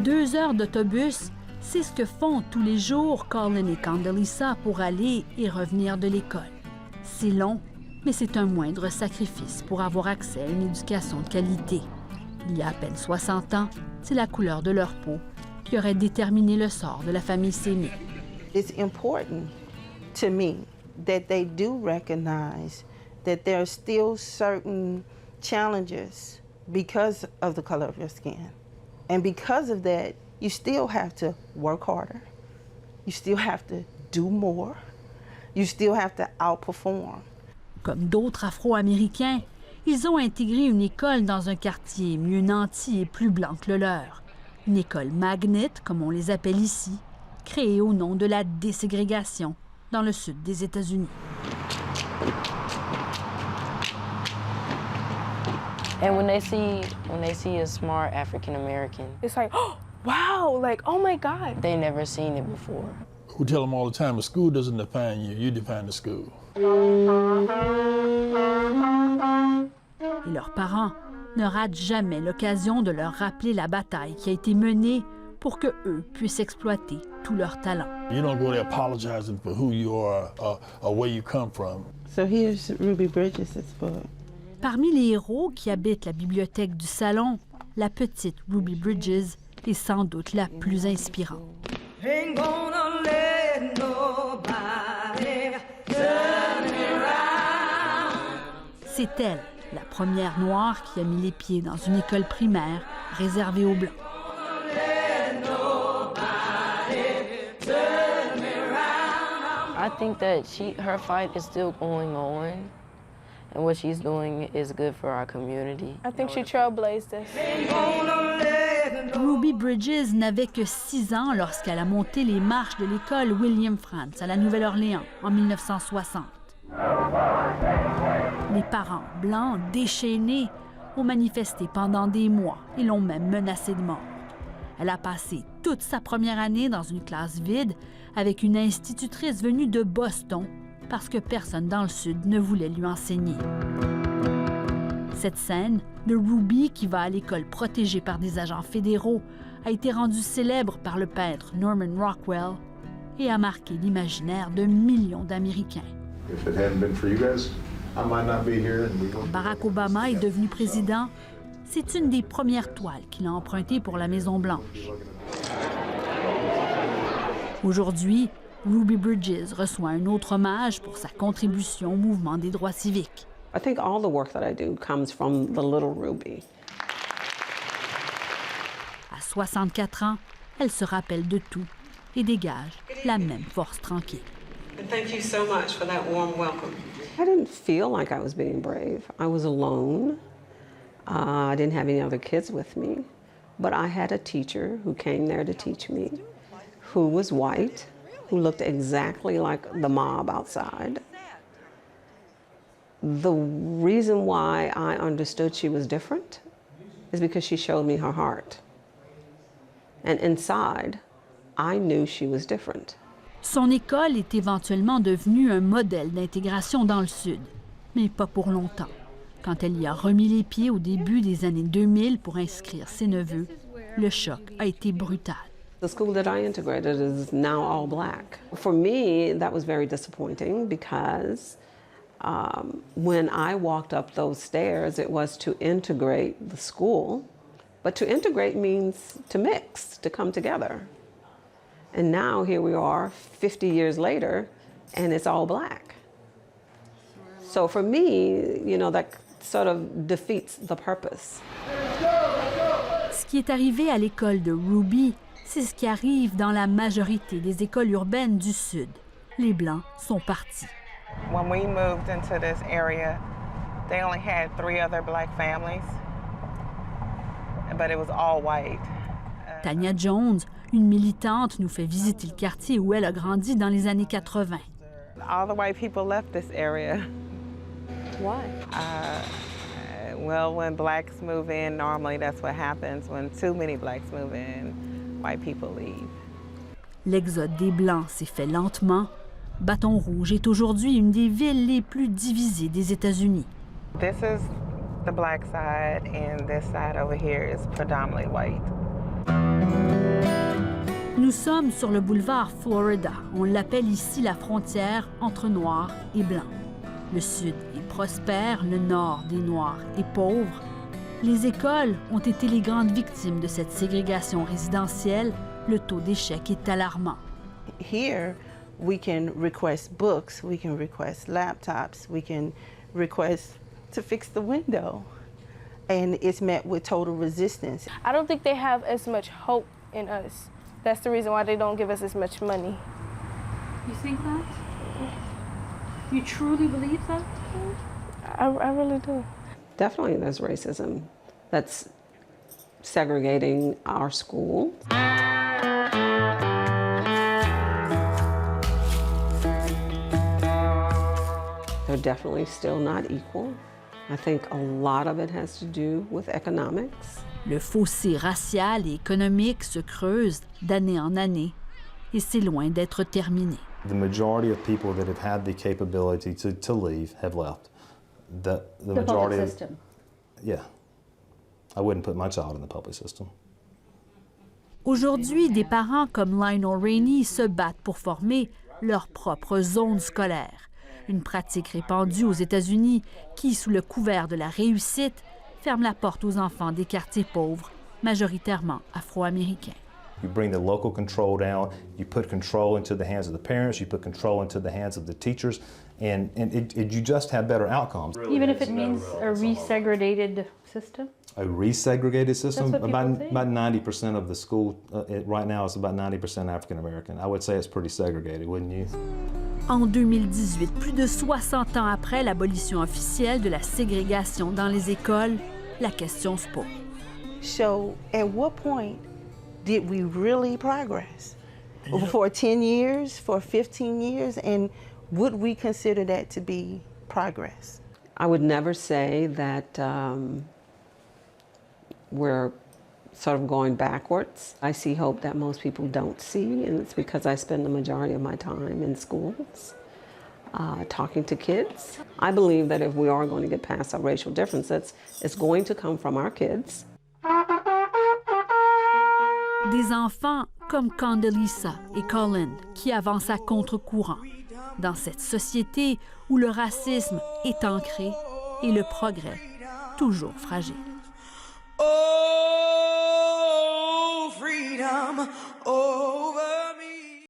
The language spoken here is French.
2 heures d'autobus, c'est ce que font tous les jours Colin et Condoleezza pour aller et revenir de l'école. C'est long, mais c'est un moindre sacrifice pour avoir accès à une éducation de qualité. Il y a à peine 60 ans, c'est la couleur de leur peau qui aurait déterminé le sort de la famille Sémé. It's important to me that they do recognize that there are still certain challenges because of the color of your skin. And because of that, you still have to work harder. You still have to do more. You still have to outperform. Comme d'autres Afro-Américains, ils ont intégré une école dans un quartier mieux nanti et plus blanc que le leur. Une école magnet, comme on les appelle ici, créée au nom de la déségrégation dans le sud des États-Unis. And when they see a smart African American, it's like, oh, wow, like, oh my God. They never seen it before. We tell them all the time, the school doesn't define you, you define the school. Et leurs parents ne ratent jamais l'occasion de leur rappeler la bataille qui a été menée pour qu'eux puissent exploiter tout leur talent. You don't go there apologizing for who you are or where you come from. So here's Ruby Bridges' book. Parmi les héros qui habitent la bibliothèque du salon, la petite Ruby Bridges est sans doute la plus inspirante. C'est elle, la première noire qui a mis les pieds dans une école primaire réservée aux Blancs. I think that her fight is still going on, and what she's doing is good for our community. I think she trailblazed this. Ruby Bridges n'avait que 6 ans lorsqu'elle a monté les marches de l'école William Frantz à la Nouvelle-Orléans en 1960. Les parents blancs, déchaînés, ont manifesté pendant des mois et l'ont même menacée de mort. Elle a passé toute sa première année dans une classe vide avec une institutrice venue de Boston parce que personne dans le Sud ne voulait lui enseigner. Cette scène de Ruby qui va à l'école protégée par des agents fédéraux a été rendue célèbre par le peintre Norman Rockwell et a marqué l'imaginaire de millions d'Américains. Quand Barack Obama est devenu président, c'est une des premières toiles qu'il a empruntées pour la Maison-Blanche. Aujourd'hui, Ruby Bridges reçoit un autre hommage pour sa contribution au mouvement des droits civiques. I think all the work that I do comes from the little Ruby. À 64 ans, elle se rappelle de tout et dégage la même force tranquille. Thank you so much for that warm welcome. I didn't feel like I was being brave. I was alone. I didn't have any other kids with me. But I had a teacher who came there to teach me, who was white, who looked exactly like the mob outside. The reason why I understood she was different is because she showed me her heart. And inside, I knew she was different. Son école est éventuellement devenue un modèle d'intégration dans le Sud, mais pas pour longtemps. Quand elle y a remis les pieds au début des années 2000 pour inscrire ses neveux, le choc a été brutal. The school that I integrated is now all black. For me, that was very disappointing because when I walked up those stairs, it was to integrate the school. But to integrate means to mix, to come together. And now here we are 50 years later, and it's all black. So for me, you know, that sort of defeats the purpose. Ce qui est arrivé à l'école de Ruby, c'est ce qui arrive dans la majorité des écoles urbaines du Sud. Les Blancs sont partis. When we moved into this area, they only had 3 other black families, but it was all white. Tanya Jones, une militante, nous fait visiter le quartier où elle a grandi dans les années 80. All the white people left this area. Why? Well, when blacks move in, normally that's what happens. When too many blacks move in, white people leave. L'exode des Blancs s'est fait lentement. Bâton Rouge est aujourd'hui une des villes les plus divisées des États-Unis. This is the black side, and this side over here is predominantly white. Nous sommes sur le boulevard Florida. On l'appelle ici la frontière entre Noirs et Blancs. Le Sud est prospère, le Nord des Noirs est pauvre. Les écoles ont été les grandes victimes de cette ségrégation résidentielle. Le taux d'échec est alarmant. Here, we can request books, we can request laptops, we can request to fix the window. And it's met with total resistance. I don't think they have as much hope in us. That's the reason why they don't give us as much money. You think that? You truly believe that? I really do. Definitely there's racism that's segregating our schools. They're definitely still not equal. I think a lot of it has to do with economics. Le fossé racial et économique se creuse d'année en année et c'est loin d'être terminé. The majority of people that have had the capability to leave have left. The majority public system. Yeah. I wouldn't put my child in the public system. Aujourd'hui, des parents comme Lionel Rainey se battent pour former leur propre zone scolaire. Une pratique répandue aux États-Unis qui, sous le couvert de la réussite, ferme la porte aux enfants des quartiers pauvres, majoritairement afro-américains. You bring the local control down, you put control into the hands of the parents, you put control into the hands of the teachers, and you just have better outcomes. Even if it means a resegregated system? A resegregated system? That's what people think. About 90% of the school, right now it's about 90% African American. I would say it's pretty segregated, wouldn't you? En 2018, plus de 60 ans après l'abolition officielle de la ségrégation dans les écoles, la question se pose. So, at what point did we really progress? For 10 years, for 15 years, and would we consider that to be progress? I would never say that we're sort of going backwards. I see hope that most people don't see, and it's because I spend the majority of my time in schools talking to kids. I believe that if we are going to get past our racial differences, it's going to come from our kids. Des enfants comme Condoleezza et Colin qui avancent à contre-courant dans cette société où le racisme est ancré et le progrès toujours fragile. Oh, freedom over.